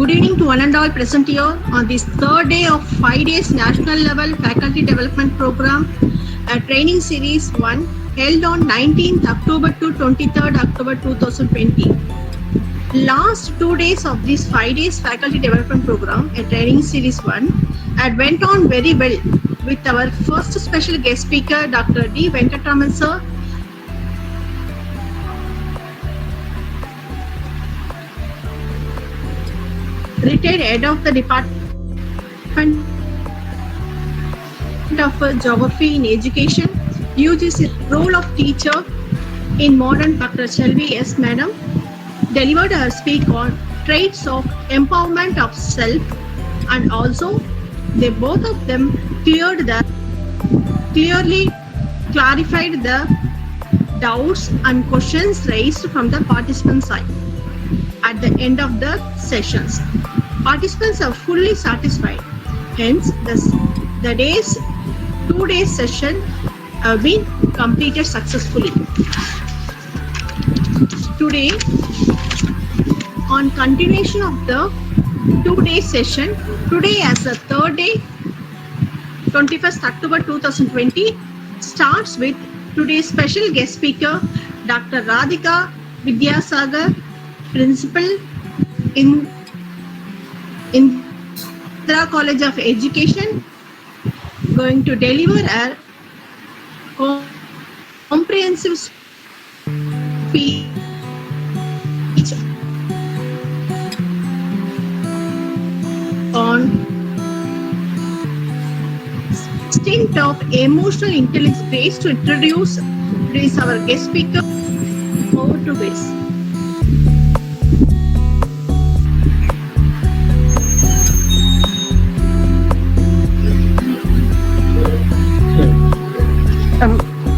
Good evening to one and all present here on this third day of 5 days national level faculty development program, training series 1 held on 19th October to 23rd October 2020. Last 2 days of this 5 days faculty development program, training series 1, went on very well with our first special guest speaker, Dr. D. Venkatraman sir. Retired head of the Department of Geography in Education, uses his role of teacher in modern. Dr. Shelvi S. Madam delivered her speak on traits of empowerment of self, and also they both of them clearly clarified the doubts and questions raised from the participants' side. At the end of the sessions, participants are fully satisfied. Hence, the 2 days session have been completed successfully. Today, on continuation of the 2 day session, today as the third day, 21st October 2020, starts with today's special guest speaker, Dr. Radhika Vidyasagar, Principal in Indira College of Education, going to deliver a comprehensive speech on stint of emotional intelligence. Grace to introduce our guest speaker. Over to Grace.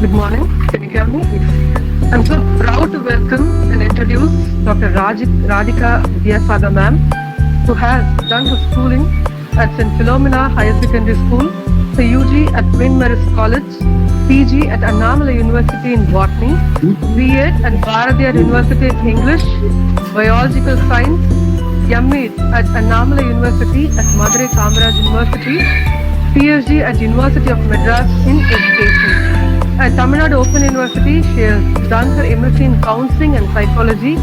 Good morning. Can you hear me? I'm so proud to welcome and introduce Dr. Radhika Vidyasagar ma'am, who has done her schooling at St. Philomena Higher Secondary School, the UG at Queen Mary's College, PG at Annamalai University in Botany, B.Ed at Bharatiyar University in English, Biological Science, MA at Annamalai University at Madurai Kamaraj University, PhD at University of Madras in Education. At Tamil Nadu Open University, she has done her MSc in Counseling and Psychology,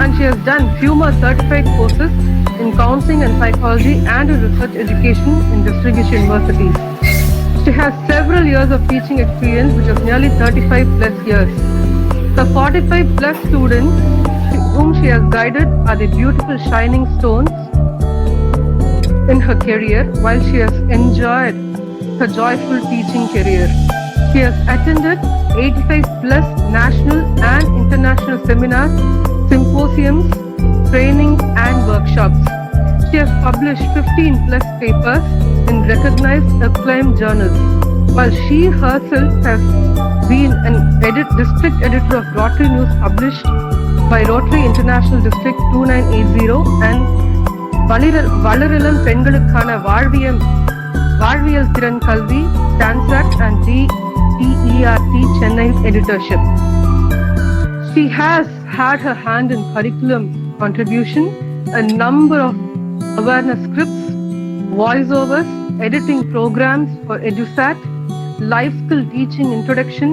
and she has done few more certified courses in Counseling and Psychology and Research Education in distinguished universities. She has several years of teaching experience, which is nearly 35 plus years. The 45 plus students whom she has guided are the beautiful shining stones in her career, while she has enjoyed her joyful teaching career. She has attended 85 plus national and international seminars, symposiums, trainings and workshops. She has published 15 plus papers in recognized acclaimed journals, while she herself has been an district editor of Rotary News published by Rotary International District 2980 and வளரிளம் பெண்களுக்கான வாழ்வியல் திறன் கல்வி TANSAC and DERT Chennai's editorship. She has had her hand in curriculum contribution, a number of awareness scripts, voiceovers, editing programs for EduSat, life skill teaching introduction,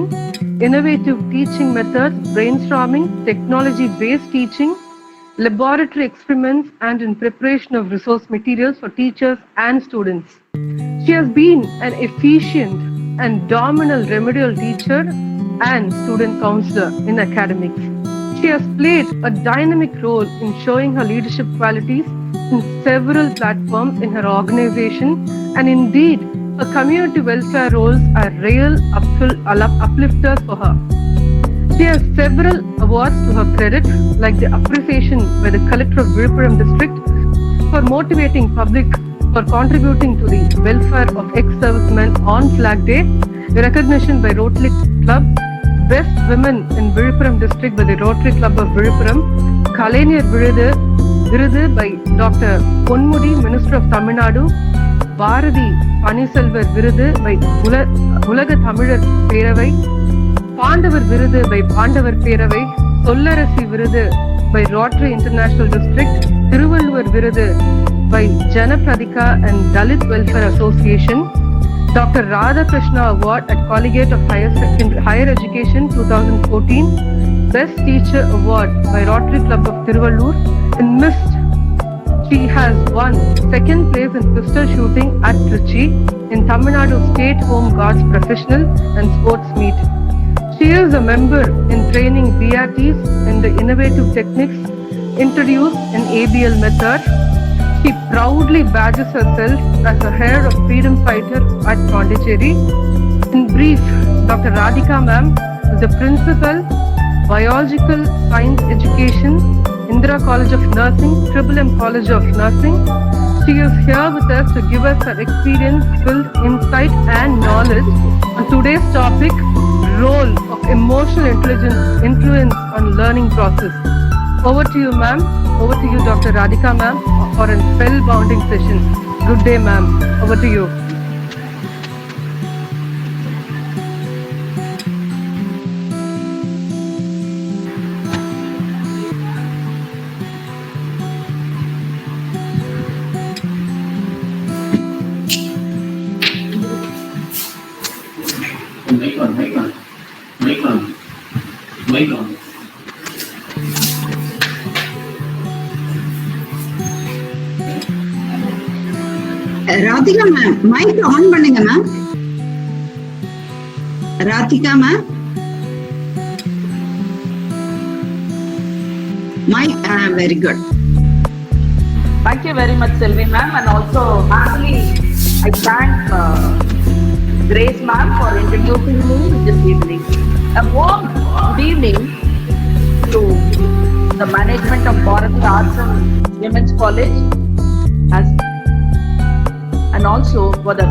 innovative teaching methods, brainstorming, technology-based teaching, laboratory experiments, and in preparation of resource materials for teachers and students. She has been an efficient and dominant remedial teacher and student counselor in academics. She has played a dynamic role in showing her leadership qualities in several platforms in her organization, and indeed, her community welfare roles are real uplifters for her. She has several awards to her credit, like the appreciation by the Collector of Viluppuram District for motivating public for contributing to the welfare of ex-servicemen on Flag Day, the recognition by Rotary Club, Best Women in Viluppuram District by the Rotary Club of Viluppuram, Kalaignar Virudu by Dr. Ponmudi, Minister of Tamil Nadu, Bharati Paniselvar Virudu by Ulaga Tamilar Peravai, Pandavar Virudu by Pandavar Peravai, Sollarasi Virudu by Rotary International District, Tiruvallur Virudu by Janapradika and Dalit Welfare Association, Dr. Radhakrishna Award at Collegiate of Higher Education 2014, Best Teacher Award by Rotary Club of Tiruvallur. In Mist, she has won second place in pistol shooting at Trichy in Tamil Nadu State Home Guards Professional and Sports Meet. She is a member in training BRTs in the innovative techniques introduced in ABL method. She proudly badges herself as a hair of freedom fighter at Pondicherry. In brief, Dr. Radhika ma'am is the principal, Biological Science Education, Indira College of Nursing, M College of Nursing. She is here with us to give us her experience, filled insight and knowledge on today's topic, role of emotional intelligence influence on learning process. Over to you, ma'am. Over to you, Dr. Radhika ma'am, for a spellbounding session. Good day, ma'am. Over to you. Mic on. Radhika ma'am mic on பண்ணுங்க ma'am. Radhika ma'am mic very good. Thank you very much, Selvi ma'am, and also finally I thank Grace ma'am for introducing me this evening. A warm good evening to the management of Bharati Arts and Women's College, and also for the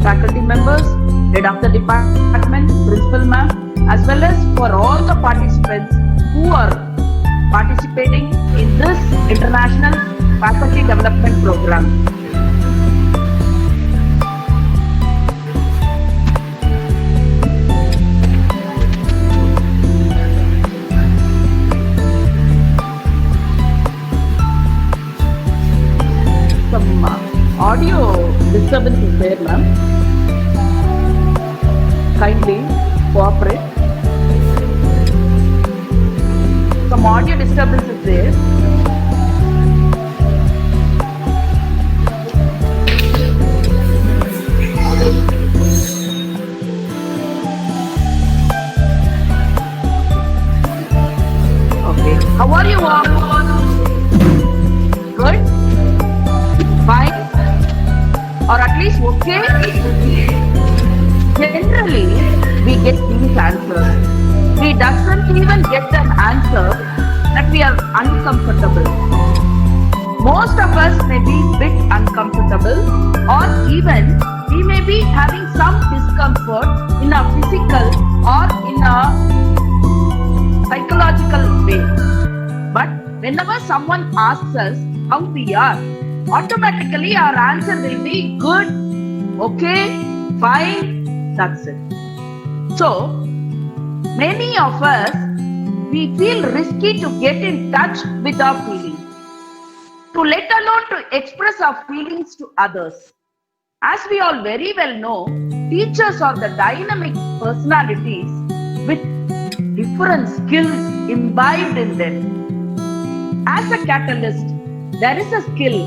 faculty members, head of the department, principal ma'am, as well as for all the participants who are participating in this international faculty development program. Some audio disturbance is there, ma'am. Kindly cooperate. Some audio disturbance is there. Okay. How are you all? Good? Fine? Or at least okay? Generally, we get these answers. We doesn't even get an answer that we are uncomfortable. Most of us may be bit uncomfortable, or even we may be having some discomfort in a physical or in a psychological way. But whenever someone asks us how we are, automatically our answer will be good, okay, fine, that's it. So, many of us, we feel risky to get in touch with our feelings, to let alone to express our feelings to others. As we all very well know, teachers are the dynamic personalities with different skills imbibed in them. As a catalyst, there is a skill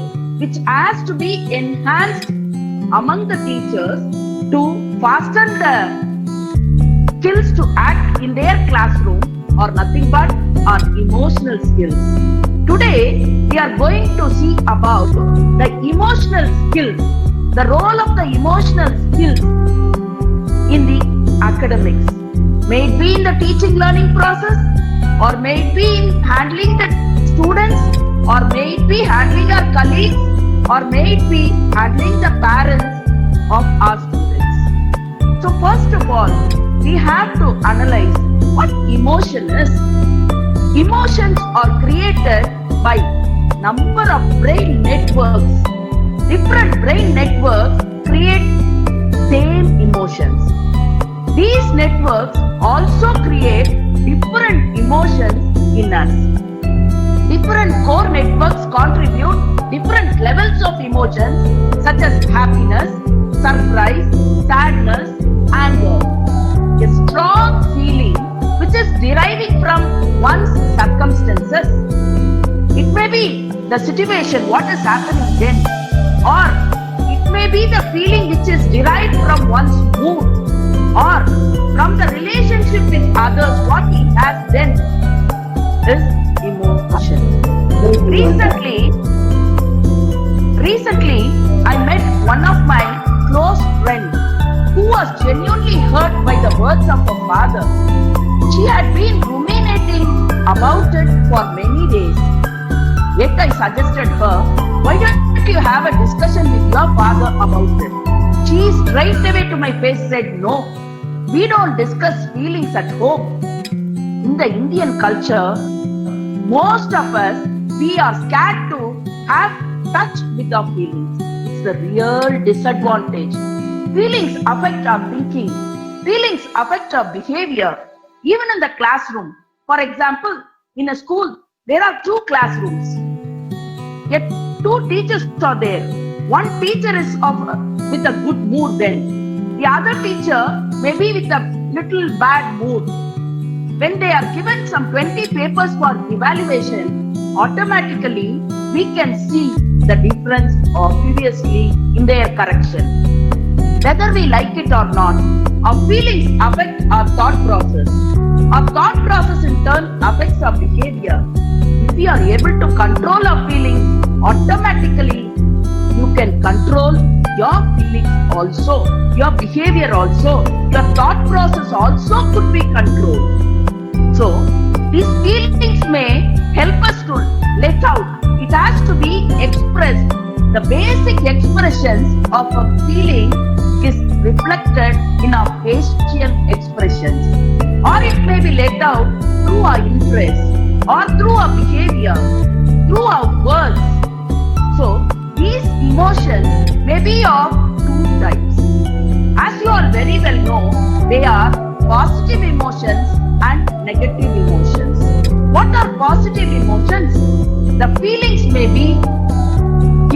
which has to be enhanced among the teachers to fasten the skills to act in their classroom or nothing but our emotional skills. Today, we are going to see about the emotional skills, the role of the emotional skills in the academics. May it be in the teaching learning process, or may it be in handling the students, or may it be handling our colleagues, or may it be handling the parents of our students. So first of all, we have to analyze what emotion is. Emotions are created by number of brain networks. Different brain networks create same emotions. These networks also create different emotions in us. different core networks contribute different levels of emotions such as happiness, surprise, sadness, anger. A strong feeling which is deriving from one's circumstances. It may be the situation, what is happening then, or it may be the feeling which is derived from one's mood, or from the relationship with others, what he has then is emotion. Recently, I met one of my close friends who was genuinely hurt by the words of her father. She had been ruminating about it for many days. Yet I suggested her, why don't you have a discussion with your father about it? She straight away to my face said, no, we don't discuss feelings at home. In the Indian culture, most of us, we are scared to have touch with our feelings. It's the real disadvantage. Feelings affect our thinking. Feelings affect our behavior. Even in the classroom. For example, in a school, there are 2 classrooms. Yet 2 teachers are there. One teacher is with a good mood then. The other teacher may be with a little bad mood. When they are given some 20 papers for evaluation, automatically we can see the difference obviously in their correction. Whether we like it or not, our feelings affect our thought process. Our thought process in turn affects our behavior. If we are able to control our feelings, automatically you can control your feelings also, your behavior also, your thought process also could be controlled. So, these feelings may help us to let out. It has to be expressed. The basic expressions of a feeling is reflected in our facial expressions, or it may be let out through our interests, or through our behavior, through our words. So, these emotions may be of 2 types. As you all very well know, they are positive emotions and negative emotions. What are positive emotions? The feelings may be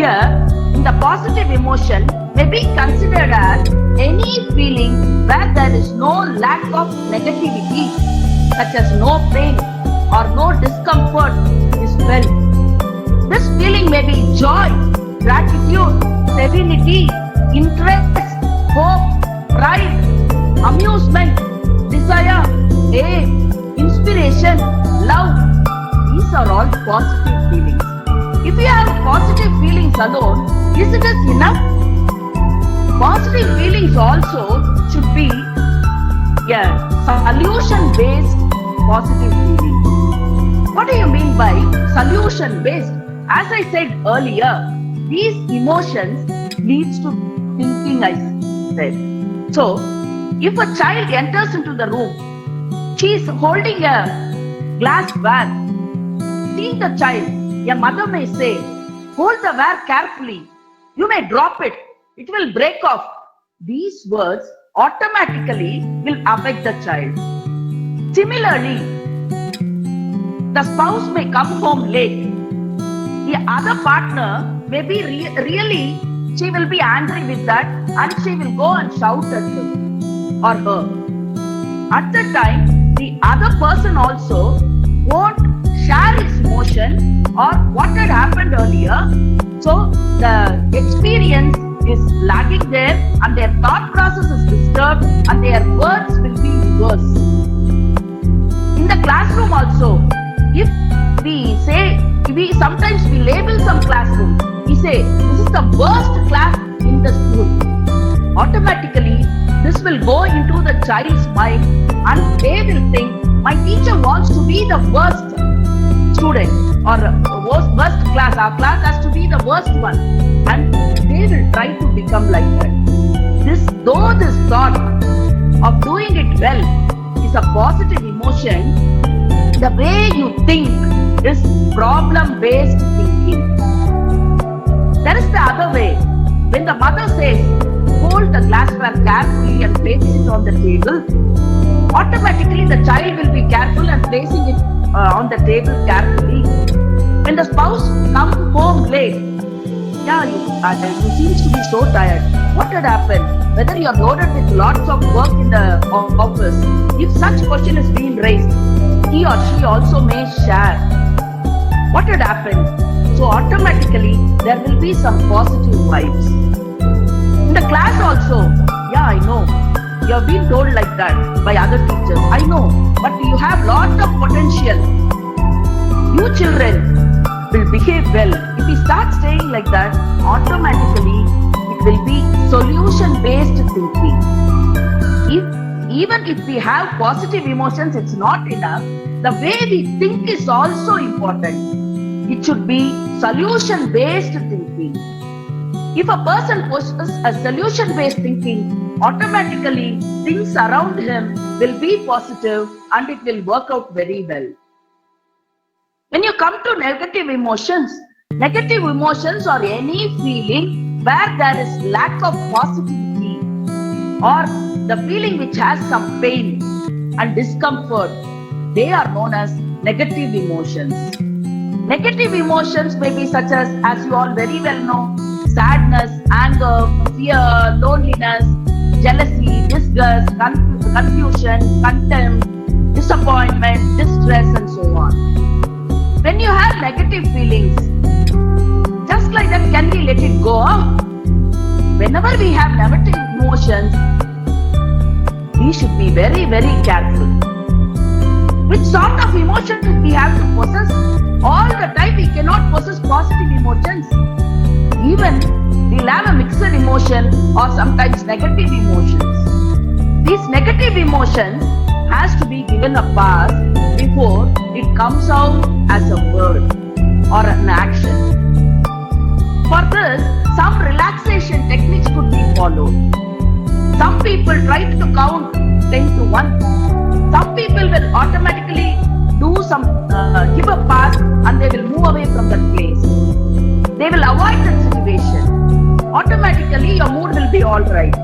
here in the positive emotion may be considered as any feeling where there is no lack of negativity, such as no pain or no discomfort is felt. This feeling may be joy, gratitude, serenity, interest, hope, pride, amusement, desire, aim, inspiration, love. These are all positive feelings. If you have positive feelings alone, is it enough? Positive feelings also should be solution-based positive feelings. What do you mean by solution-based? As I said earlier, these emotions leads to thinking, I said. So, if a child enters into the room, she is holding a glass vase. Seeing the child, a mother may say, hold the vase carefully. You may drop it. It will break off. These words automatically will affect the child. Similarly, the spouse may come home late. The other partner may be really, she will be angry with that and she will go and shout at him or her. At that time, the other person also won't share his emotion or what had happened earlier. So the experience is lagging there and their thought process is disturbed and their words will be worse. In the classroom also, if we say, sometimes we label some classrooms, we say this is the worst class in the school. Automatically, this will go into the child's mind and they will think, my teacher wants to be the worst student or worst class. Our class has to be the worst one. And they will try to become like that. This thought of doing it well is a positive emotion, the way you think is problem-based thinking. There is the other way. When the mother says, hold the glassware carefully and place it on the table, automatically the child will be careful and placing it on the table carefully. When the spouse comes home late, yeah, you seems to be so tired. What had happened? Whether you are loaded with lots of work in the office, if such question is being raised, he or she also may share what had happened. So automatically there will be some positive vibes. In the class also, yeah, I know. You have been told like that by other teachers. I know. But you have lots of potential. You children will behave well. If we start saying like that, automatically it will be solution-based thinking. Even if we have positive emotions, it's not enough. The way we think is also important. It should be solution-based thinking. If a person possesses a solution-based thinking, automatically things around him will be positive and it will work out very well. When you come to negative emotions are any feeling where there is lack of positivity or the feeling which has some pain and discomfort. They are known as negative emotions. Negative emotions may be such as you all very well know, sadness, anger, fear, loneliness, jealousy, disgust, confusion, contempt, disappointment, distress, and so on. When you have negative feelings, just like that, can we let it go out? Whenever we have negative emotions, we should be very, very careful. Which sort of emotions we have to possess? All the time we cannot possess positive emotions. Even we'll have a mixed emotion or sometimes negative emotions. These negative emotions has to be given a pass before it comes out as a word or an action. For this, some relaxation techniques could be followed. Some people try to count 10 to 1. Some people will automatically do some, give a pass and they will move away from that place. They will avoid that situation. Automatically your mood will be alright.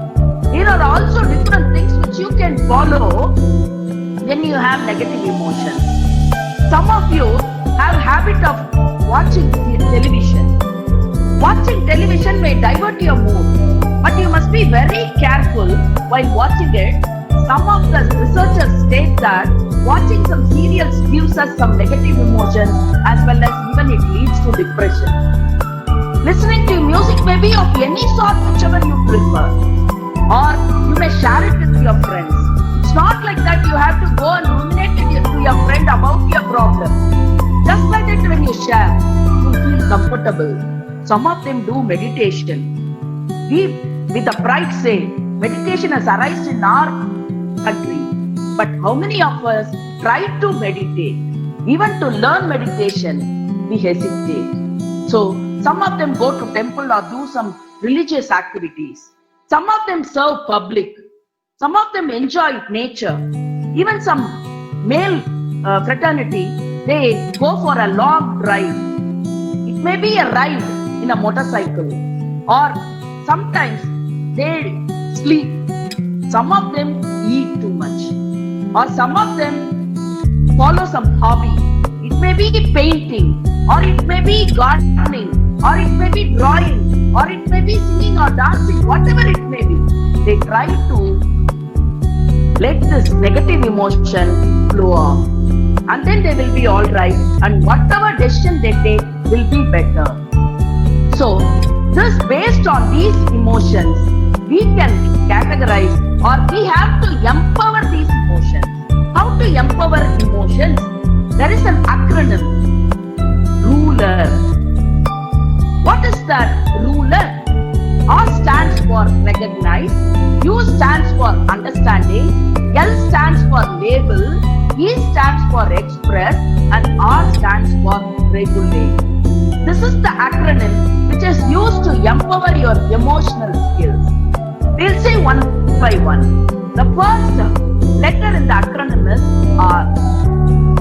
There are also different things which you can follow when you have negative emotions. Some of you have habit of watching television. Watching television may divert your mood, but you must be very careful while watching it. Some of the researchers state that watching some serials gives us some negative emotions as well as even it leads to depression. Listening to music may be of any sort, whichever you prefer, or you may share it with your friends. It's not like that you have to go and ruminate to your friend about your problem. Just like that when you share, you feel comfortable. Some of them do meditation. We, with the pride, say meditation has arisen in our country. But how many of us try to meditate? Even to learn meditation, we hesitate. So some of them go to temple or do some religious activities. Some of them serve public. Some of them enjoy nature. Even some male fraternity, they go for a long drive. It may be a ride in a motorcycle, or sometimes they sleep. Some of them eat too much, or some of them follow some hobby. It may be painting, or it may be gardening, or it may be drawing, or it may be singing or dancing, whatever it may be. They try to let this negative emotion flow off, and then they will be alright, and whatever decision they take will be better. So, this based on these emotions, we can categorize or we have to empower these emotions. How to empower emotions? There is an acronym, RULER. What is that RULER? R stands for recognize, U stands for understanding, L stands for label, E stands for express, and R stands for regulate. This is the acronym which is used to empower your emotional skills. We'll say one by one. The first letter in the acronym is R.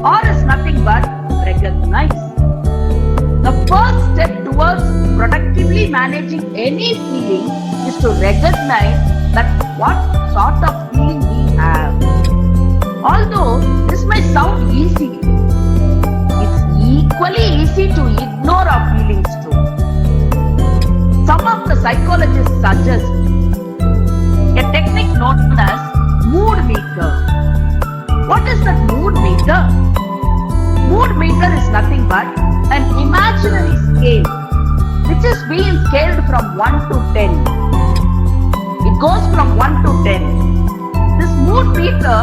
R is nothing but recognize. The first step towards productively managing any feeling is to recognize that what sort of feeling we have. Although this may sound easy, it's equally easy to ignore our feelings too. Some of the psychologists suggest a technique known as mood meter. What is that mood meter? Mood meter is nothing but an imaginary scale which is being scaled from 1 to 10. It goes from 1 to 10. This mood meter,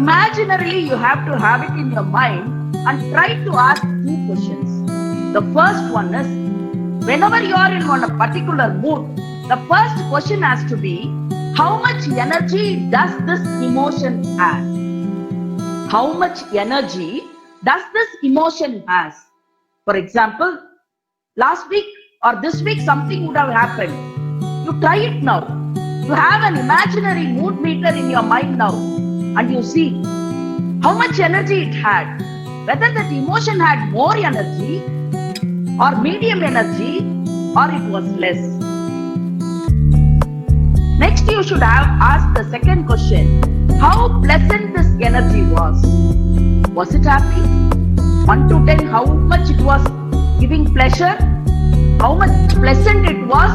imaginarily you have to have it in your mind and try to ask two questions. The first one is, whenever you are in a particular mood, the first question has to be, how much energy does this emotion have? How much energy does this emotion has? For example, last week or this week something would have happened. You try it now. You have an imaginary mood meter in your mind now and you see how much energy it had. Whether that emotion had more energy or medium energy or it was less. Next you should have asked the second question. How pleasant this energy was. Was it happy? 1 to 10, how much it was giving pleasure? How much pleasant it was?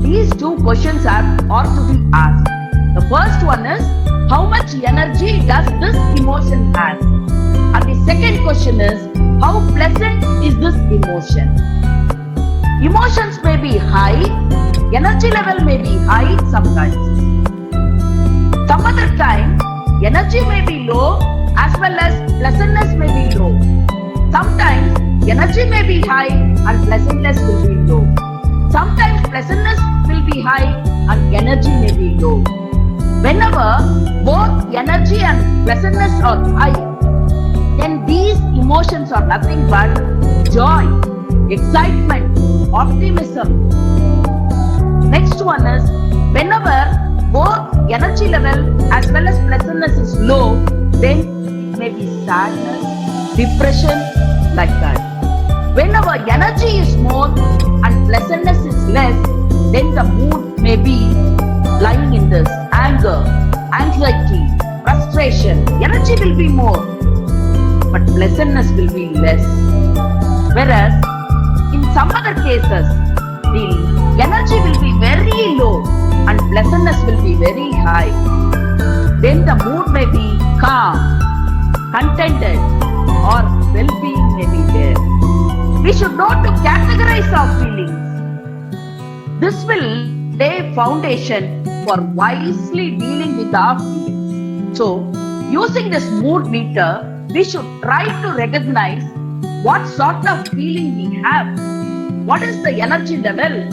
These two questions are to be asked. The first one is, how much energy does this emotion have? And the second question is, how pleasant is this emotion? Emotions may be high, energy level may be high sometimes. Some other time, energy may be low as well as pleasantness may be low. Sometimes energy may be high and pleasantness will be low. Sometimes pleasantness will be high and energy may be low. Whenever both energy and pleasantness are high, then these emotions are nothing but joy, excitement, optimism. Next one is, whenever both energy level as well as pleasantness is low, then it may be sadness, depression, like that. Whenever energy is more and pleasantness is less, then the mood may be lying in this anger, anxiety, frustration. Energy will be more, but pleasantness will be less. Whereas in some other cases, the energy will be very low and pleasantness will be very high. Then the mood may be calm, contented, or well-being may be there. We should know to categorize our feelings. This will lay foundation for wisely dealing with our feelings. So, using this mood meter, we should try to recognize what sort of feeling we have. What is the energy level?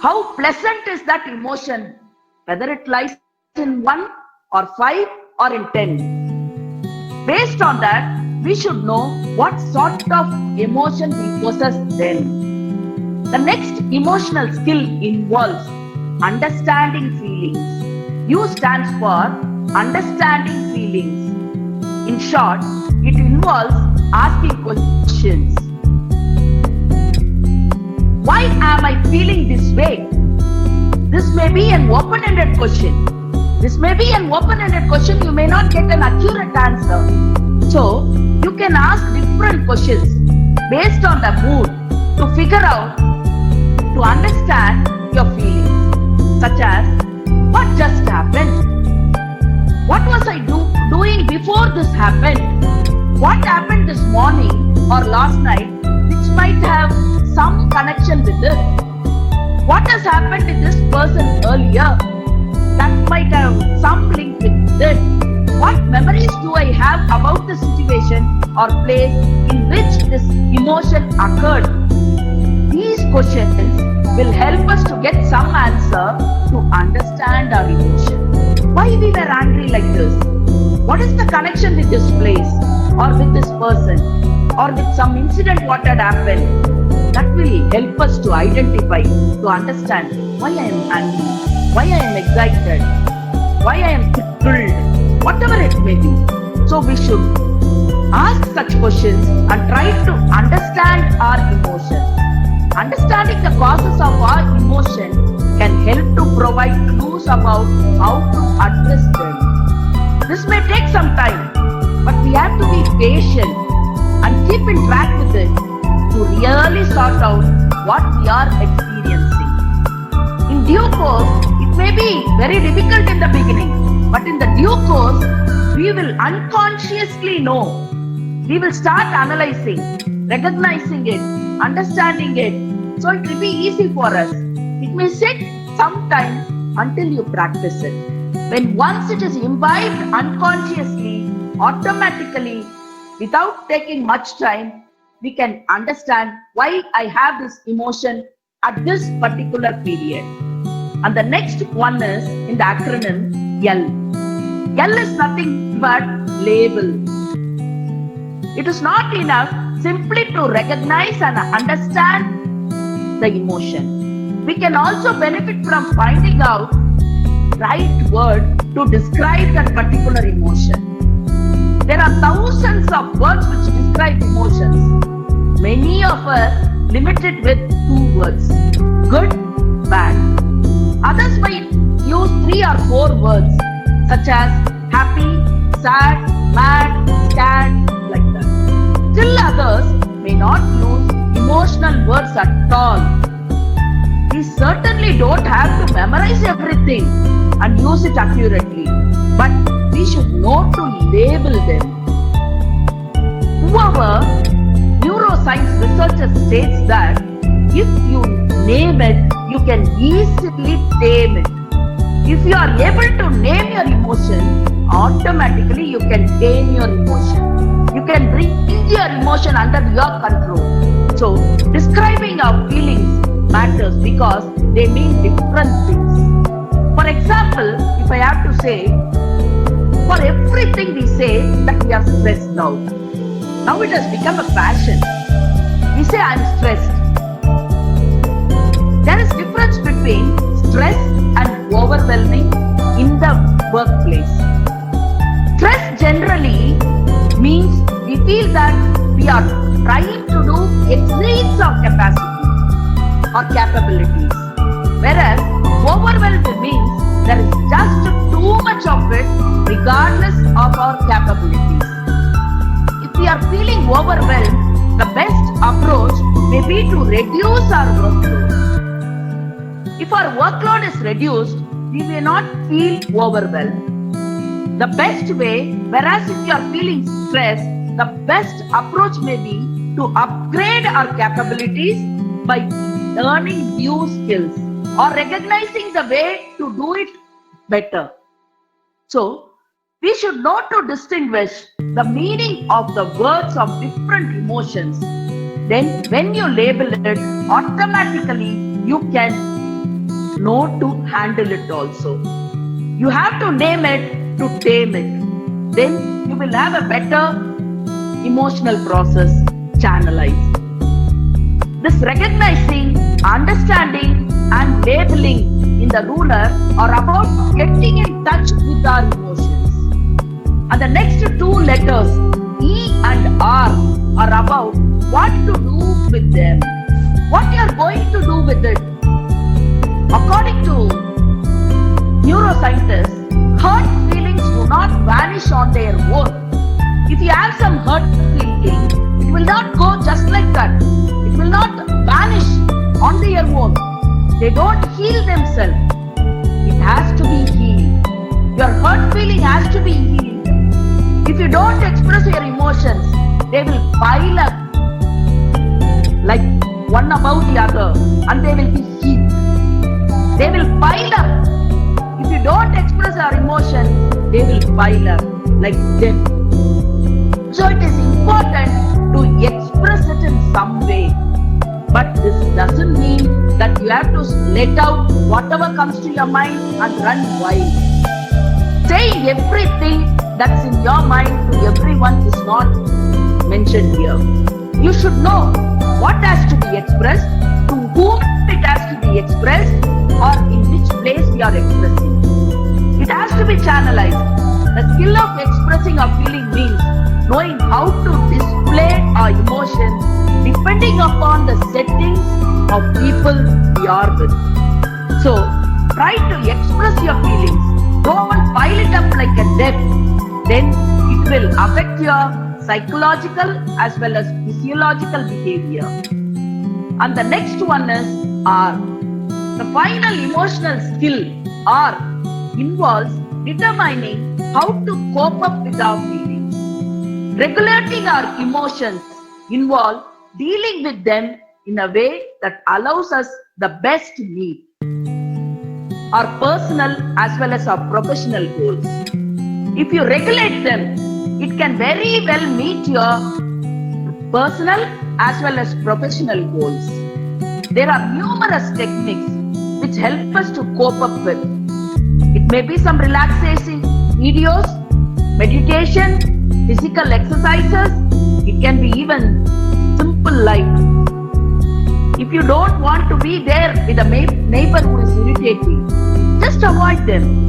How pleasant is that emotion? Whether it lies in 1 or 5 or in 10. Based on that, we should know what sort of emotion we possess then. The next emotional skill involves understanding feelings. U stands for understanding feelings. In short, it involves asking questions. Why am I feeling this way? This may be an open-ended question. This may be an open-ended question. You may not get an accurate answer. So, you can ask different questions based on the mood to figure out, to understand your feelings. Such as, what just happened? What was I doing before this happened? What happened this morning or last night which might have some connection with it? What has happened to this person earlier that might have some link with it? What memories do I have about the situation or place in which this emotion occurred? These questions will help us to get some answer to understand our emotion. Why we were angry like this? What is the connection with this place or with this person or with some incident what had happened? That will help us to identify, to understand why I am angry, why I am excited, why I am thrilled, whatever it may be. So we should ask such questions and try to understand our emotions. Understanding the causes of our emotion can help to provide clues about how to address them. This may take some time, but we have to be patient and keep in track with it to really sort out what we are experiencing. In due course, it may be very difficult in the beginning, but in the due course, we will unconsciously know. We will start analyzing, recognizing it, understanding it, so it will be easy for us. It may take some time until you practice it. When once it is imbibed unconsciously, automatically, without taking much time, we can understand why I have this emotion at this particular period. And the next one is in the acronym L. L is nothing but label. It is not enough simply to recognize and understand the emotion. We can also benefit from finding out right word to describe that particular emotion. There are thousands of words which describe emotions. Many of us limited with 2 words, good, bad. Others might use 3 or 4 words such as happy, sad, mad, scared, like that. Still others may not use emotional words at all. We certainly don't have to memorize everything and use it accurately, but we should know to label them. However, neuroscience researchers states that if you name it, you can easily tame it. If you are able to name your emotion, automatically you can tame your emotion. You can bring your emotion under your control. So, describing our feelings matters because they mean different things. For example, if I have to say, for everything we say that we are stressed out. Now it has become a fashion. We say I'm stressed. There is difference between stress and overwhelming in the workplace. Stress generally means we feel that we are trying to do exceeds our capacity or capabilities. Whereas overwhelmed means there is just too much of it regardless of our capabilities. If we are feeling overwhelmed, the best approach may be to reduce our workload. If our workload is reduced, we may not feel overwhelmed. The best way, whereas if you are feeling stressed, the best approach may be to upgrade our capabilities by learning new skills or recognizing the way to do it better. So, we should know to distinguish the meaning of the words of different emotions. Then, when you label it, automatically you can know to handle it also. You have to name it to tame it. Then you will have a better emotional process channelized. This recognizing, understanding, and labeling in the ruler are about getting in touch with our emotions. And the next 2 letters, E and R, are about what to do with them. What you are going to do with it. According to neuroscientists, hurt feelings do not vanish on their own. If you have some hurt feeling, it will not go just like that. It will not vanish on their own. They don't heal themselves. It has to be healed. Your hurt feeling has to be healed. If you don't express your emotions, they will pile up like one above the other and they will be healed. They will pile up. If you don't express our emotions, they will pile up like them. So it is important to express it in some way. But this doesn't mean that you have to let out whatever comes to your mind and run wild. Saying everything that's in your mind to everyone is not mentioned here. You should know what has to be expressed, to whom it has to be expressed, or in which place we are expressing. It has to be channelized. The skill of expressing a feeling means knowing how to display our emotions depending upon the settings of people we are with. So, try to express your feelings. Don't pile it up like a debt. Then it will affect your psychological as well as physiological behavior. And the next one is R. The final emotional skill R involves determining how to cope up with our feelings. Regulating our emotions involves dealing with them in a way that allows us the best meet our personal as well as our professional goals. If you regulate them, it can very well meet your personal as well as professional goals. There are numerous techniques which help us to cope up with. It may be some relaxation videos, meditation, physical exercises. It can be even simple like if you don't want to be there with a neighbor who is irritating, just avoid them.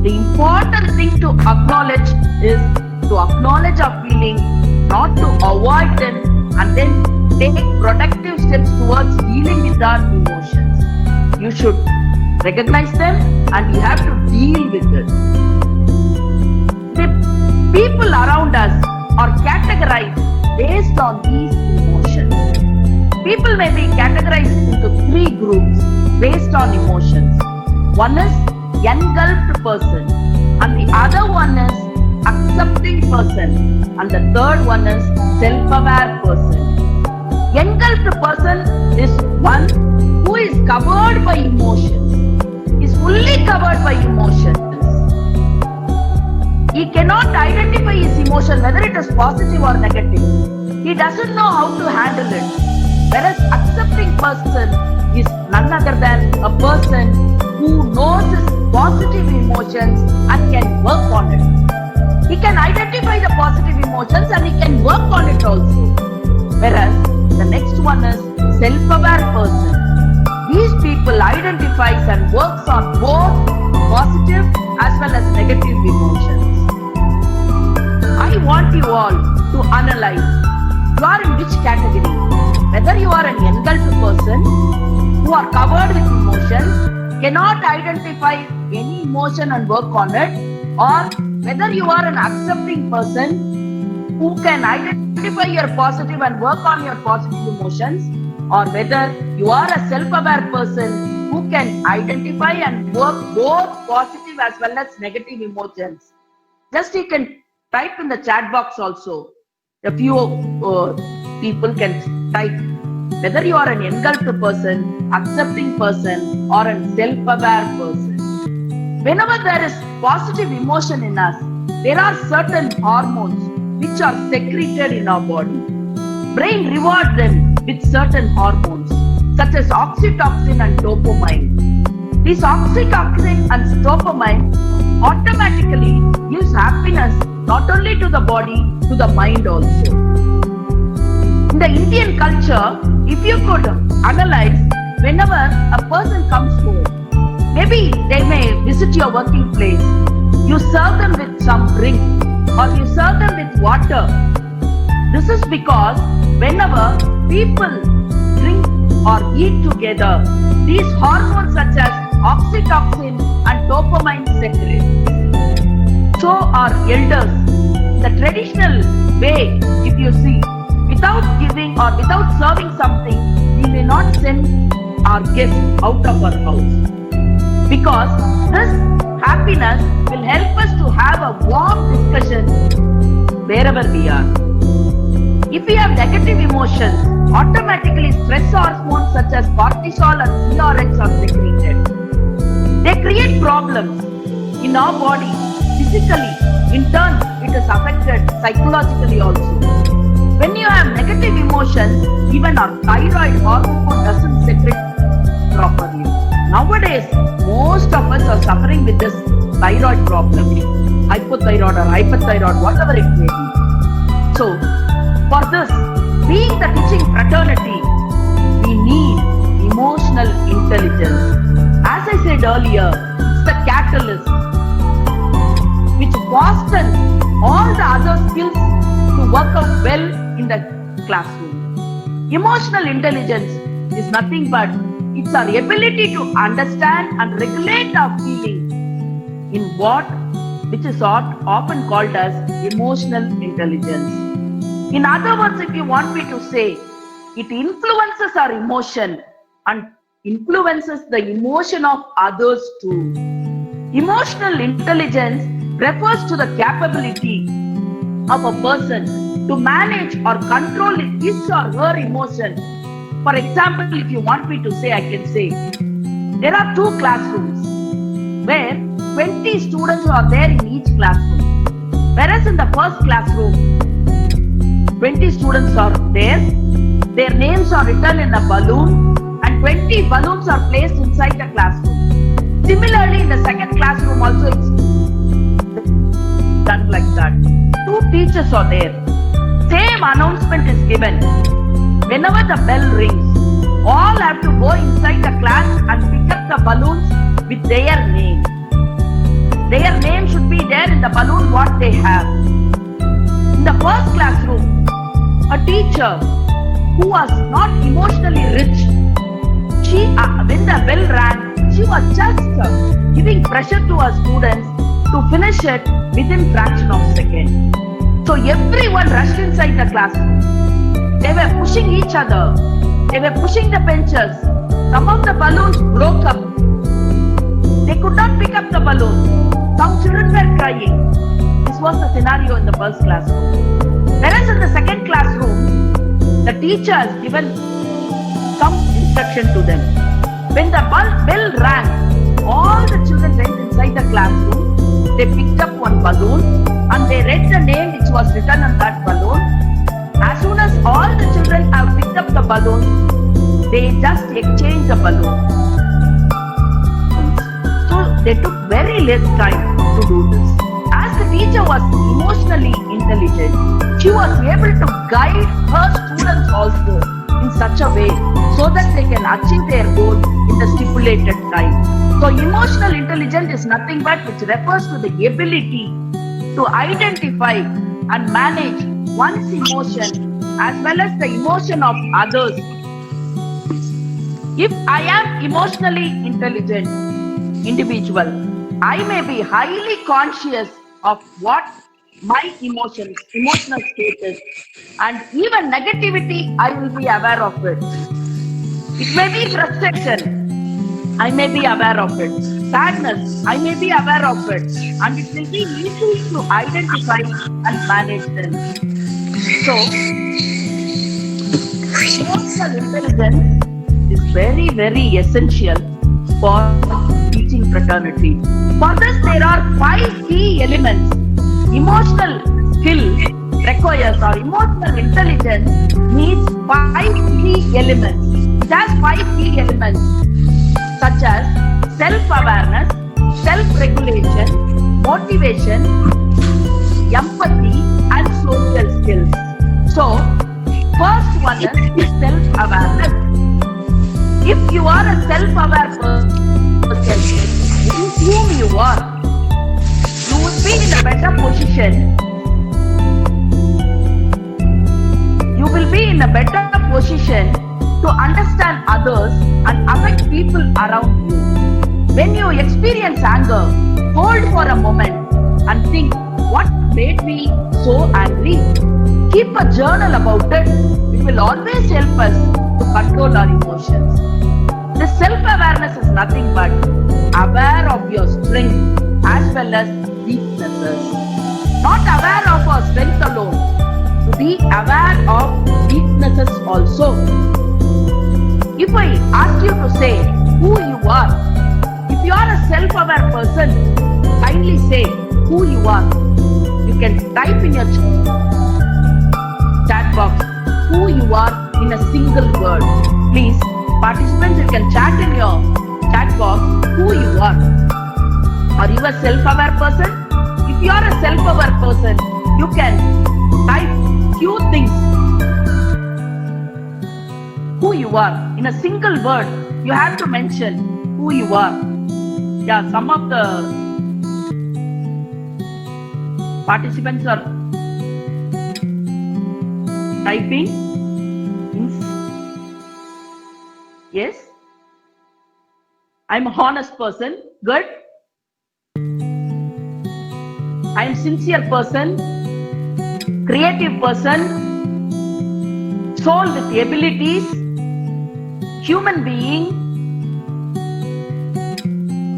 The important thing to acknowledge is to acknowledge our feelings, not to avoid them, and then take productive steps towards dealing with our emotions. You should recognize them and you have to deal with it. The people around us are categorized based on these emotions. People may be categorized into 3 groups based on emotions. One is engulfed person, and the other one is accepting person, and the third one is self-aware person. Engulfed person is one who is covered by emotions, is fully covered by emotions. He cannot identify his emotion whether it is positive or negative. He doesn't know how to handle it. Whereas accepting person is none other than a person who knows his positive emotions and can work on it. He can identify the positive emotions and he can work on it also. Whereas the next one is self-aware person. These people identifies and works on both positive as well as negative emotions. I want you all to analyze you are in which category. Whether you are an engulfed person who are covered with emotions, cannot identify any emotion and work on it, or whether you are an accepting person who can identify your positive and work on your positive emotions, or whether you are a self-aware person who can identify and work both positive as well as negative emotions. Just you can type in the chat box also. A few people can type whether you are an engulfed person, accepting person, or a self-aware person. Whenever there is positive emotion in us, there are certain hormones which are secreted in our body. Brain rewards them with certain hormones such as oxytocin and dopamine. This oxytocin and dopamine automatically gives happiness not only to the body, to the mind also. In the Indian culture, if you could analyze, whenever a person comes home, maybe they may visit your working place, you serve them with some drink or you serve them with water. This is because whenever people drink or eat together, these hormones such as oxytocin and dopamine secrete. So our elders, the traditional way, if you see, without giving or without serving something, we may not send our guests out of our house. Because this happiness will help us to have a warm discussion wherever we are. If we have negative emotions, automatically stress hormones such as cortisol and CRH are secreted. They create problems in our body physically. In turn, it is affected psychologically also. When you have negative emotions, even our thyroid hormone doesn't secrete properly. Nowadays, most of us are suffering with this thyroid problem, hypothyroid or hyperthyroid, whatever it may be. So, for this, being the teaching fraternity, we need emotional intelligence. As I said earlier, it's the catalyst which fosters all the other skills to work out well in the classroom. Emotional intelligence is nothing but it's our ability to understand and regulate our feelings in which is often called as emotional intelligence. In other words, if you want me to say, it influences our emotion and influences the emotion of others too. Emotional intelligence refers to the capability of a person to manage or control his or her emotion. For example, if you want me to say, I can say, there are two classrooms where 20 students are there in each classroom. Whereas in the first classroom, 20 students are there, their names are written in a balloon and 20 balloons are placed inside the classroom. Similarly, in the second classroom also it's done like that. Two teachers are there. Same announcement is given. Whenever the bell rings, all have to go inside the class and pick up the balloons with their name. Their name should be there in the balloon what they have. In the first classroom, a teacher who was not emotionally rich, when the bell rang, she was just giving pressure to her students to finish it within fraction of a second. So everyone rushed inside the classroom. They were pushing each other. They were pushing the benches. Some of the balloons broke up. They could not pick up the balloons. Some children were crying. This was the scenario in the first classroom. Whereas in the second classroom, the teacher has given some instruction to them. When the bell rang, all the children went inside the classroom. They picked up one balloon and they read the name which was written on that balloon. As soon as all the children have picked up the balloon, they just exchanged the balloon. So they took very less time to do this. As the teacher was emotionally intelligent, she was able to guide her students also in such a way so that they can achieve their goal in the stipulated time. So emotional intelligence is nothing but which refers to the ability to identify and manage one's emotion as well as the emotion of others. If I am emotionally intelligent individual, I may be highly conscious of what my emotional state is, and even negativity, I will be aware of it. It may be frustration, I may be aware of it. Sadness, I may be aware of it, and it will be easy to identify and manage them. So, emotional intelligence is very, very essential for teaching fraternity. For this, there are 5 key elements. Emotional skill requires, or emotional intelligence needs 5 key elements. It has 5 key elements such as self-awareness, self-regulation, motivation, empathy, and social skills. So, first one is self-awareness. If you are a self-aware person, whom you are, you would be in a better position. You will be in a better position to understand others and affect people around you. When you experience anger, hold for a moment and think, what made me so angry? Keep a journal about it. It will always help us to control our emotions. This self-awareness is nothing but aware of your strength as well as weaknesses. Not aware of our strength alone, to be aware of weaknesses also. If I ask you to say who you are, if you are a self-aware person, kindly say who you are. You can type in your chat box who you are in a single word. Please, participants, you can chat in your chat box who you are. Are you a self-aware person? If you are a self-aware person, you can type few things. Who you are. In a single word, you have to mention who you are. Yeah, some of the participants are typing. Yes. I'm an honest person. Good. I'm sincere person. Creative person. soul with abilities, human being.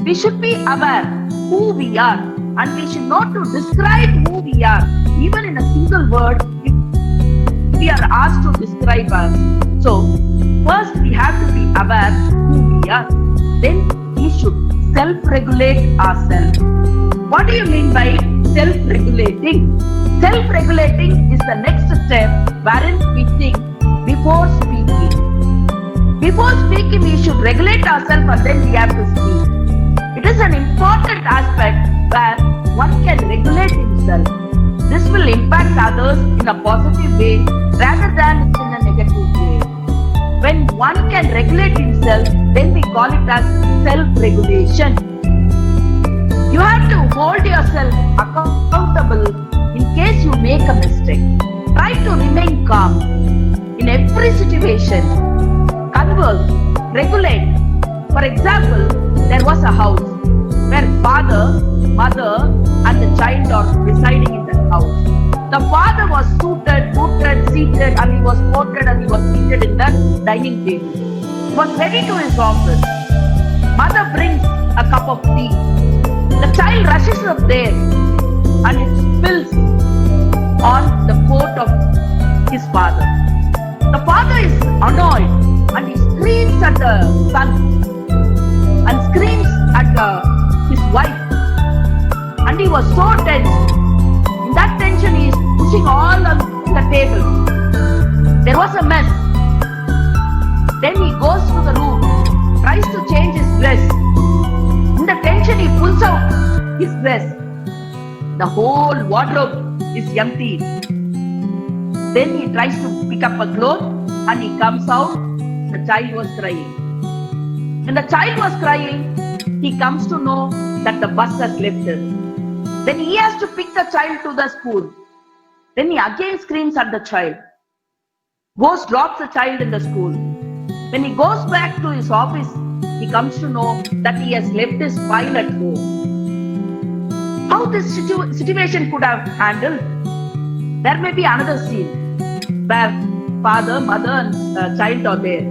We should be aware who we are, and we should know to describe who we are. Even in a single word, if we are asked to describe us. So, first we have to be aware who we are. Then we should self-regulate ourselves. What do you mean by self-regulating? Self-regulating is the next step wherein we think before speaking. Before speaking, we should regulate ourselves and then we have to speak. It is an important aspect where one can regulate himself. This will impact others in a positive way rather than in a negative way. When one can regulate himself, then we call it as self-regulation. You have to hold yourself accountable in case you make a mistake. Try to remain calm in every situation. Converse, regulate. For example, there was a house where father, mother and the child are residing in that house. The father was suited, booted, seated, and he was ported and he was seated in the dining table. He was ready to his office. Mother brings a cup of tea. The child rushes up there and it spills on the coat of his father. The father is annoyed and he screams at the son and screams at his wife. And he was so tense. In that tension, he is pushing all on the table. There was a mess. Then he goes to the room, tries to change his dress. In the tension, he pulls out his dress. The whole wardrobe is empty. Then he tries to pick up a cloth and he comes out. The child was crying. When the child was crying, he comes to know that the bus has left him. Then he has to pick the child to the school. Then he again screams at the child. Goes, drops the child in the school. When he goes back to his office, he comes to know that he has left his file at home. How this situation could have handled? There may be another scene where father, mother and child are there.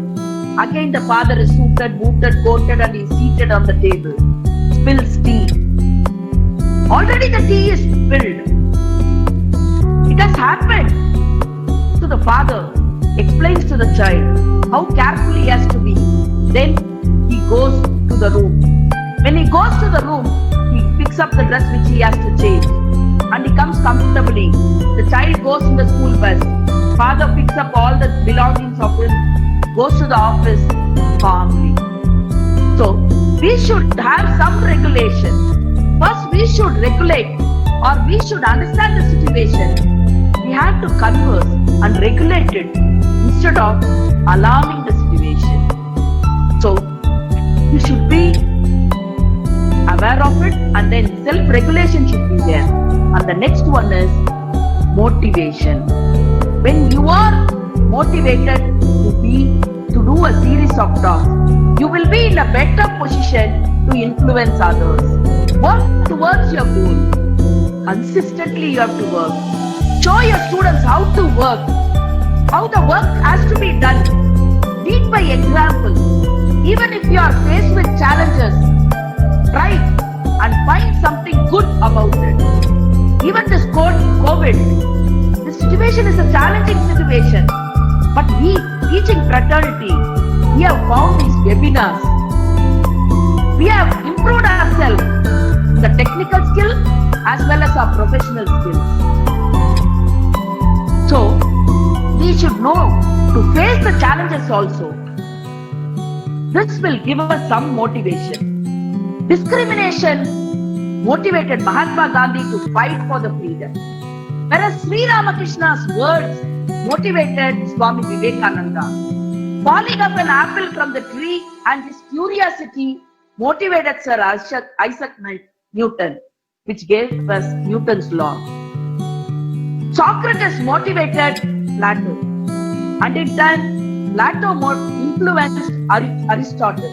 Again the father is suited, booted, coated and he is seated on the table. Spills tea. Already the tea is spilled. It has happened. So the father explains to the child how careful he has to be. Then he goes to the room. When he goes to the room, he picks up the dress which he has to change. And he comes comfortably. The child goes in the school bus. Father picks up all the belongings of him, goes to the office calmly. So, we should have some regulation. First, we should regulate or we should understand the situation. We have to converse and regulate it instead of alarming the situation. So, we should be aware of it and then self-regulation should be there. And the next one is motivation. When you are motivated to do a series of tasks, you will be in a better position to influence others. Work towards your goal. Consistently you have to work. Show your students how to work, how the work has to be done. Lead by example. Even if you are faced with challenges, try and find something good about it. Even this COVID, the situation is a challenging situation. But we, teaching fraternity, we have found these webinars. We have improved ourselves, the technical skill as well as our professional skills. So, we should know to face the challenges also. This will give us some motivation. Discrimination motivated Mahatma Gandhi to fight for the freedom. Whereas Sri Ramakrishna's words motivated Swami Vivekananda. Falling of an apple from the tree and his curiosity motivated Sir Isaac Newton, which gave us Newton's law. Socrates motivated Plato, and in turn, Plato influenced Aristotle.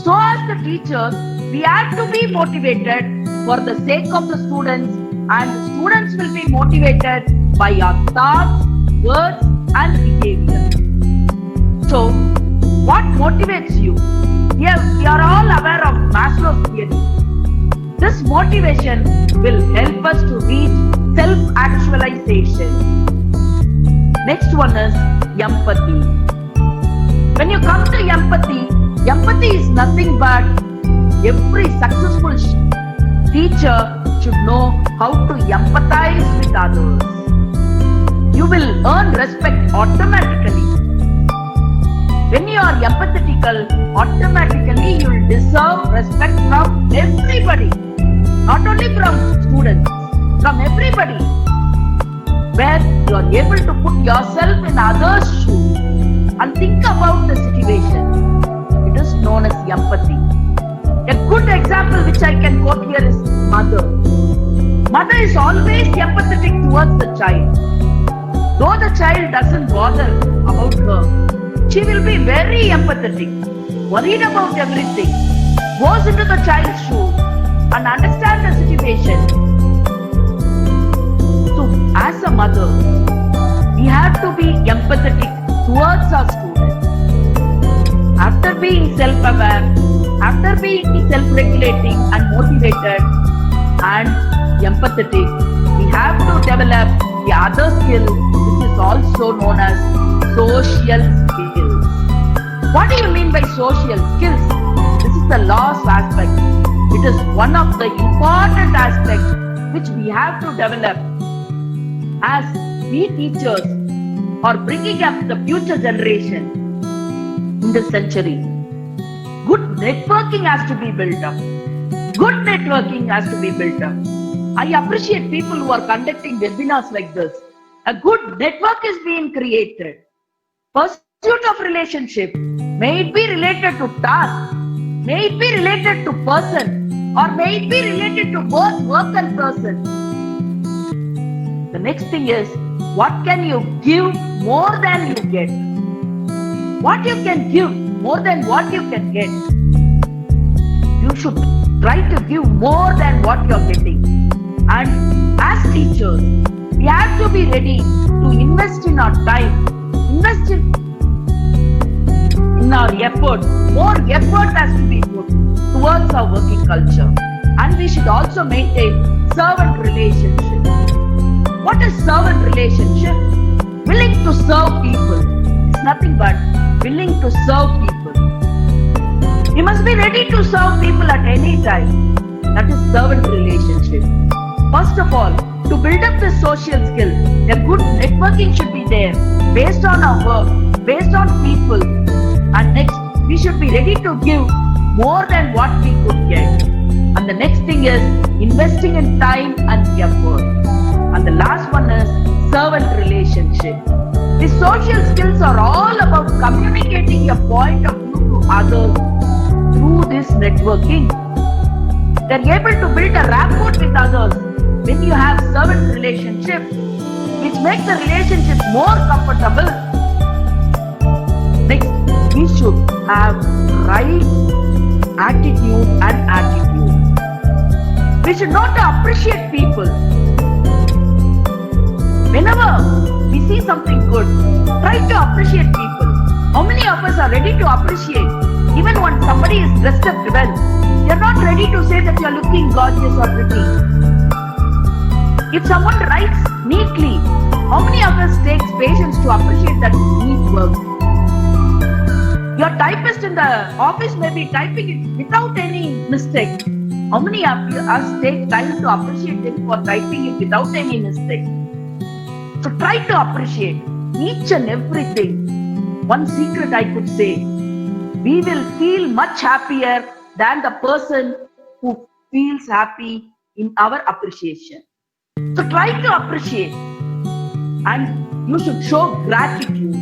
So as the teachers, we have to be motivated for the sake of the students, and the students will be motivated by our thoughts, words and behavior. So, what motivates you? Yes, we are all aware of Maslow's theory. This motivation will help us to reach self-actualization. Next one is empathy. When you come to empathy, empathy is nothing but every successful teacher should know how to empathize with others. You will earn respect automatically. When you are empathetical, automatically you will deserve respect from everybody. Not only from students, from everybody. Where you are able to put yourself in others' shoes and think about the situation. It is known as empathy. A good example which I can quote here is mother. Mother is always empathetic towards the child. Though the child doesn't bother about her, she will be very empathetic, worried about everything, goes into the child's shoes and understand the situation. So, as a mother, we have to be empathetic towards our students. After being self-aware, after being self-regulating and motivated and empathetic, we have to develop the other skill which is also known as social skills. What do you mean by social skills? This is the last aspect. It is one of the important aspects which we have to develop as we teachers are bringing up the future generation in this century. Good networking has to be built up. Good networking has to be built up. I appreciate people who are conducting webinars like this. A good network is being created. Pursuit of relationship, may it be related to task, may it be related to person, or may it be related to both work and person. The next thing is, what can you give more than you get? What you can give more than what you can get. You should try to give more than what you are getting. And as teachers, we have to be ready to invest in our time, invest in our effort. More effort has to be put towards our working culture. And we should also maintain servant relationship. What is servant relationship? Willing to serve people. It's nothing but willing to serve people. You must be ready to serve people at any time. That is servant relationship. First of all, to build up the social skill, a good networking should be there based on our work, based on people. And next, we should be ready to give more than what we could get. And the next thing is investing in time and effort. And the last one is servant relationship. The social skills are all about communicating your point of view to others through this networking. They are able to build a rapport with others when you have servant relationship, which makes the relationship more comfortable. Next, we should have right attitude and attitude. We should know to appreciate people. Whenever we see something good, try to appreciate people. How many of us are ready to appreciate? Even when somebody is dressed up well, you're not ready to say that you're looking gorgeous or pretty. If someone writes neatly, how many of us takes patience to appreciate that neat work? Your typist in the office may be typing it without any mistake. How many of us take time to appreciate him for typing it without any mistake? So try to appreciate each and everything. One secret I could say, we will feel much happier than the person who feels happy in our appreciation. So try to appreciate, and you should show gratitude.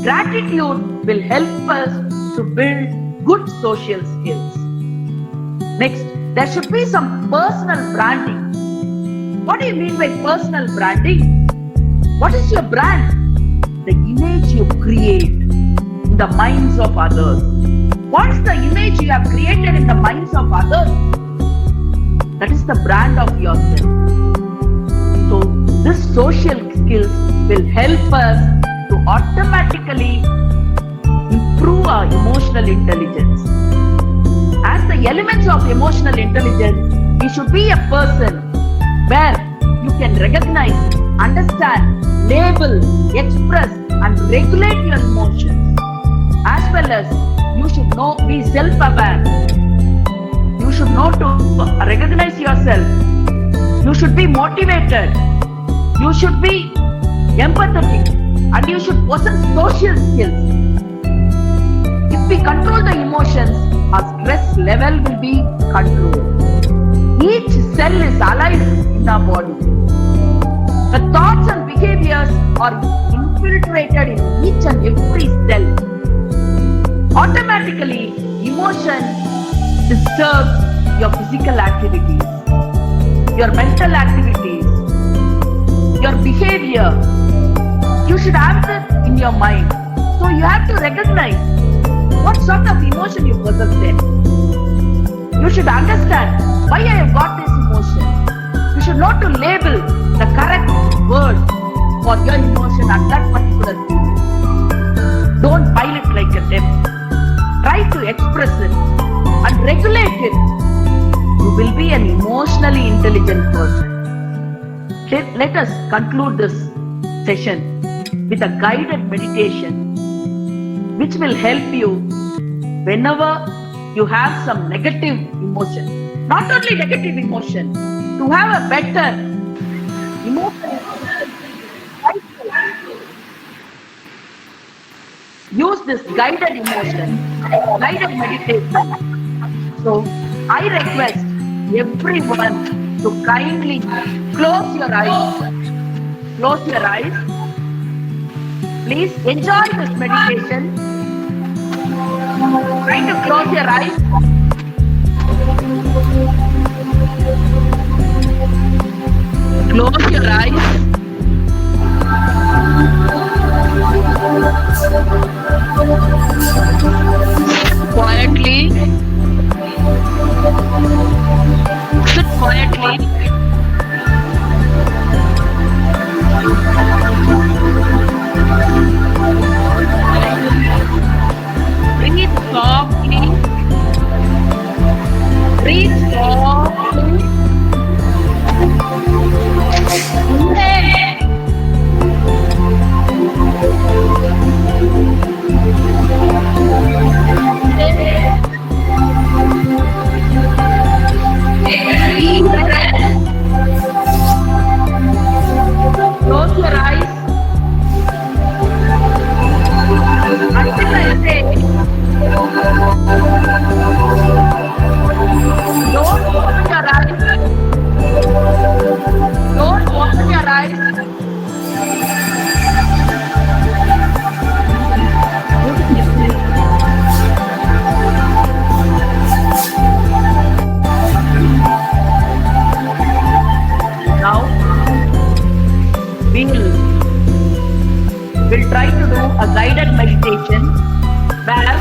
Gratitude will help us to build good social skills. Next, there should be some personal branding. What do you mean by personal branding? What is your brand? The image you create in the minds of others. What is the image you have created in the minds of others? That is the brand of yourself. So, This social skills will help us to automatically improve our emotional intelligence. As the elements of emotional intelligence, you should be a person where you can recognize, understand, label, express and regulate your emotions. As well as you should know, be self-aware. You should know to recognize yourself. You should be motivated. You should be empathetic and you should possess social skills. If we control the emotions, our stress level will be controlled. Each cell is alive in our body. The thoughts and behaviors are infiltrated in each and every cell. Automatically, emotion disturbs your physical activities, your mental activities, your behavior. You should have that in your mind. So you have to recognize what sort of emotion you possess then. You should understand why I have got this emotion. You should know to label the correct word for your emotion at that particular period. Don't pile it like a debt. Try to express it and regulate it. You will be an emotionally intelligent person. Let us conclude this session with a guided meditation which will help you whenever you have some negative emotion. Not only negative emotion, to have a better emotion. Use this guided emotion, guided meditation. So, I request everyone to kindly close your eyes. Close your eyes. Please enjoy this meditation. Try to close your eyes. Close your eyes. Quietly. Sit quietly. Breathe softly. Breathe softly. Inhale. Close your eyes until I say don't open your eyes. Don't open your eyes. Now we'll try to do a guided meditation where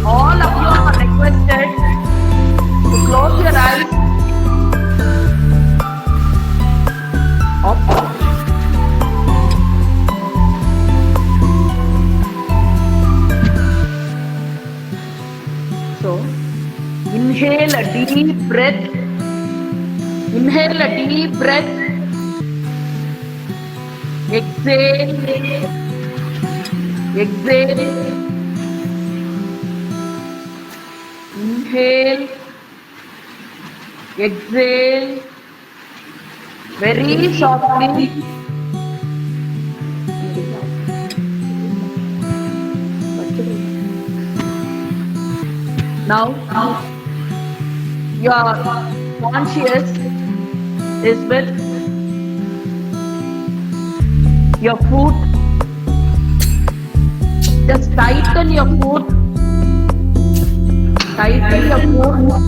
all of you are requested to close your eyes. So, inhale a deep breath. Inhale a deep breath. Exhale. Exhale. Inhale. Exhale. Very softly. Now your conscious is with your foot. Just tighten your foot. Tighten your foot.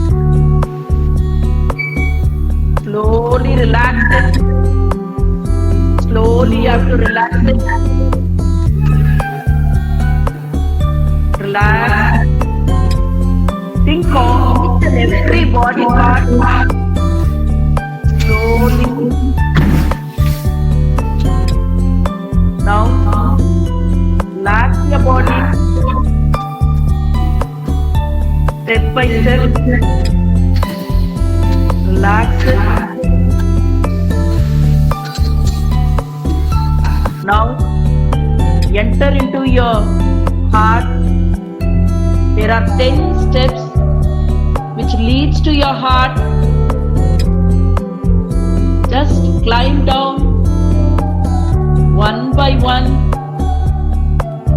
Slowly relax it. Slowly you have to relax it. Relax. Think of each and every body part. Slowly. Now, relax your body. Step by step. Relax it. Now, enter into your heart. There are 10 steps which leads to your heart. Just climb down one by one.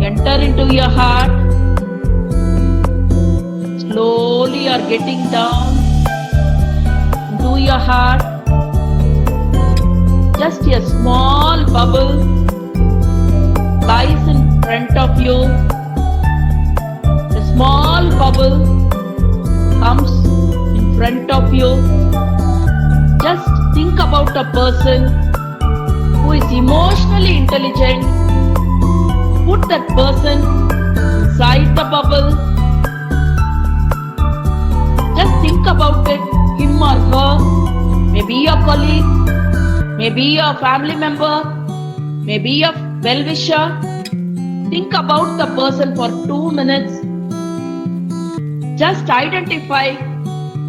Enter into your heart. Slowly you are getting down into your heart. Just a small bubble lies in front of you. A small bubble comes in front of you. Just think about a person who is emotionally intelligent. Put that person inside the bubble. Just think about it, him or her, maybe your colleague, maybe your family member, maybe your well-wisher. Think about the person for 2 minutes. Just identify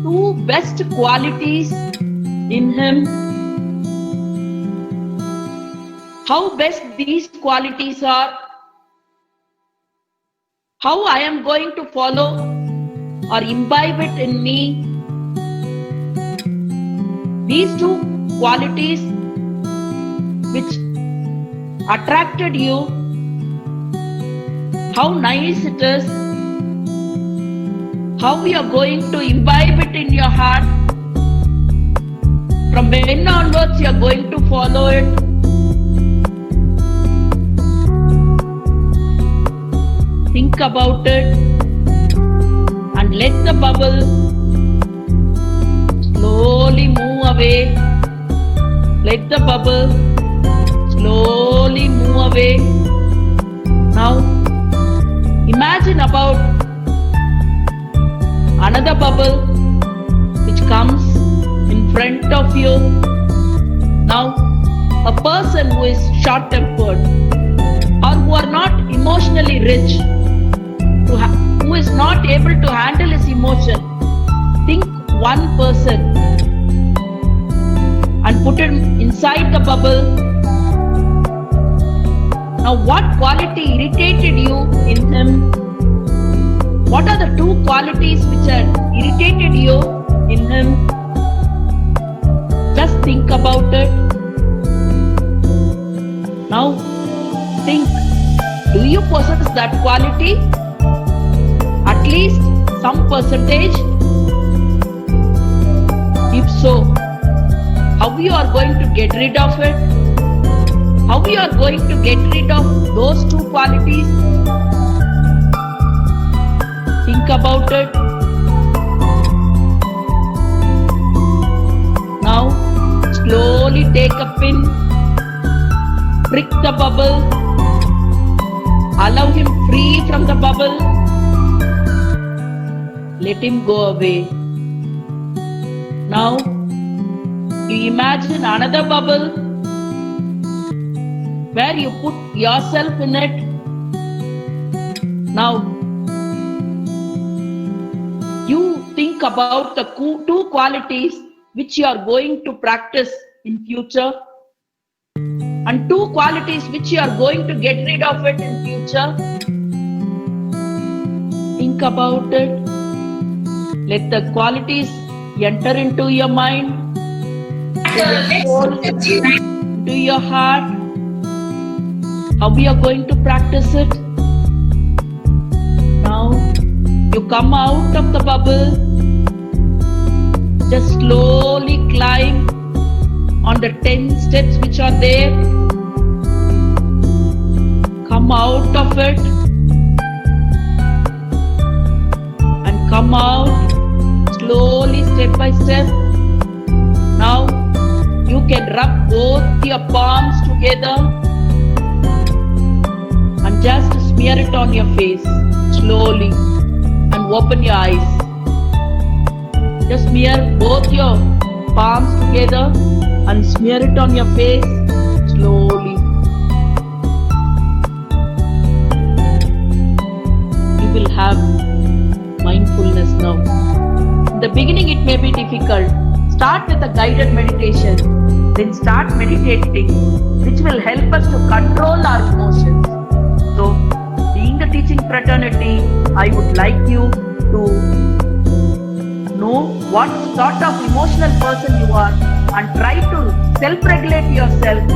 2 best qualities in him. How best these qualities are. How I am going to follow or imbibe it in me. These 2 qualities which attracted you. How nice it is. How you are going to imbibe it in your heart. From when onwards you are going to follow it. Think about it and let the bubble slowly move away. Let the bubble slowly move away. Now imagine about another bubble which comes in front of you. Now a person who is short-tempered or who are not emotionally rich, who is not able to handle his emotion. Think one person and put him inside the bubble. Now what quality irritated you in him? What are the 2 qualities which had irritated you in him? Just think about it. Now think, do you possess that quality? At least some percentage? If so, how you are going to get rid of it? How you are going to get rid of those 2 qualities? Think about it. Now slowly take a pin, prick the bubble, allow him free from the bubble, let him go away. Now you imagine another bubble where you put yourself in it. Now you think about the 2 qualities which you are going to practice in future and 2 qualities which you are going to get rid of it in future. Think about it. Let the qualities enter into your mind, to your soul, to your heart. How we are going to practice it? Now you come out of the bubble. Just slowly climb on the 10 steps which are there. Come out of it and come out slowly, step by step. Now you can rub both your palms together and just smear it on your face slowly and open your eyes. Just smear both your palms together and smear it on your face slowly. In the beginning, it may be difficult. Start with a guided meditation, then start meditating, which will help us to control our emotions. So, being the teaching fraternity, I would like you to know what sort of emotional person you are and try to self-regulate yourself,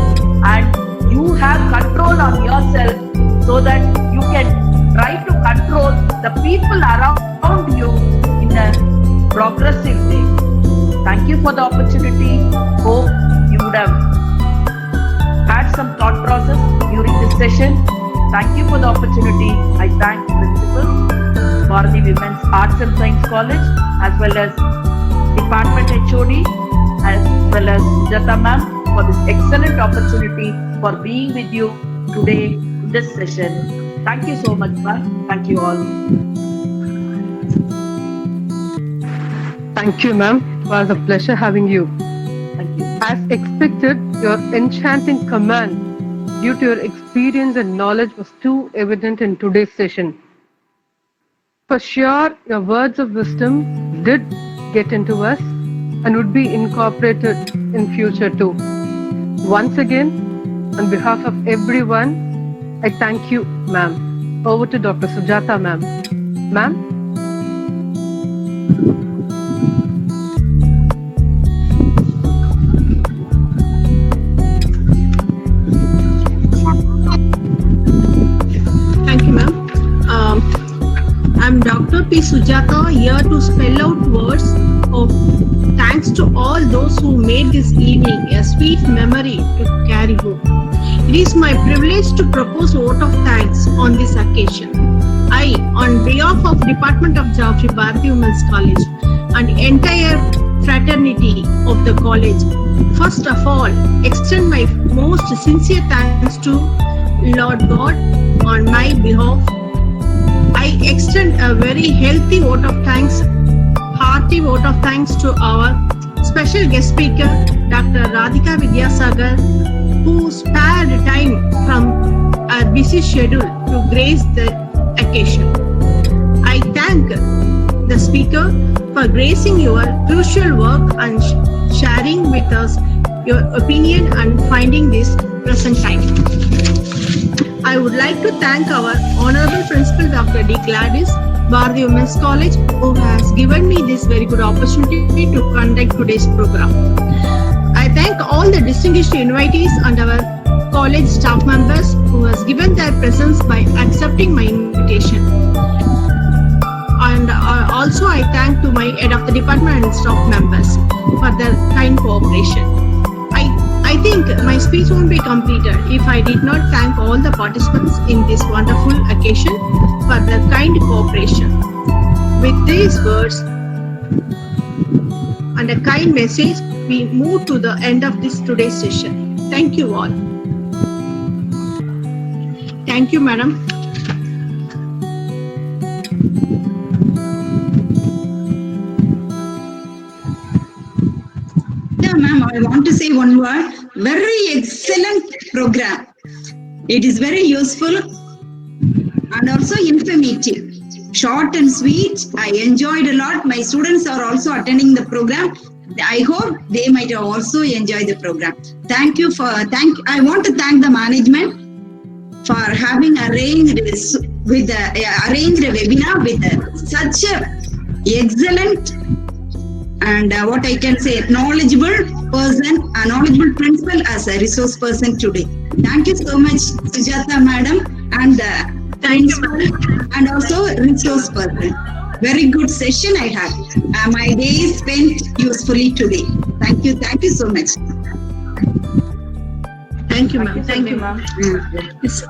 and you have control on yourself so that you can try to control the people around you in a progressive way. Thank you for the opportunity. Hope you would have had some thought process during this session. Thank you for the opportunity. I thank Principal, Bharati Women's Arts and Science College, as well as Department HOD, as well as Sujata ma'am for this excellent opportunity for being with you today in this session. Thank you so much, ma'am. Thank you all. Thank you, ma'am. It was a pleasure having you. Thank you. As expected, your enchanting command due to your experience and knowledge was too evident in today's session. For sure, your words of wisdom did get into us and would be incorporated in future too. Once again, on behalf of everyone, I thank you, ma'am. Over to Dr. Sujata, ma'am. Ma'am? Thank you, ma'am. I'm Dr. P. Sujata, here to spell out words of thanks to all those who made this evening a sweet memory to carry home. It is my privilege to propose a vote of thanks on this occasion. I, on behalf of Department of Geography, Bharati Women's College, and entire fraternity of the college, first of all, extend my most sincere thanks to Lord God on my behalf. I extend a very healthy vote of thanks, hearty vote of thanks to our special guest speaker, Dr. Radhika Vidyasagar, who spared time from a busy schedule to grace the occasion. I thank the speaker for gracing your crucial work and sharing with us your opinion and finding this present time. I would like to thank our Honorable Principal Dr. D. Gladys, Bharati Women's College, who has given me this very good opportunity to conduct today's program. I thank all the distinguished invitees and our college staff members who has given their presence by accepting my invitation. And also I thank to my head of the department and staff members for their kind cooperation. I think my speech won't be completed if I did not thank all the participants in this wonderful occasion for their kind cooperation. With these words and a kind message, we move to the end of this today's session. Thank you all. Thank you, madam. Yeah, ma'am, I want to say one word. Very excellent program. It is very useful and also informative. Short and sweet. I enjoyed a lot. My students are also attending the program. I hope they might also enjoy the program. Thank you for I want to thank the management for having arranged this with arranged a webinar with such a excellent and what I can say knowledgeable person, a knowledgeable principal as a resource person today. Thank you so much, Sujata madam, and principal and also resource person. Very good session I had. My day is spent usefully today. Thank you so much. Thank you, ma'am. Thank you, ma'am. Mm. Yes.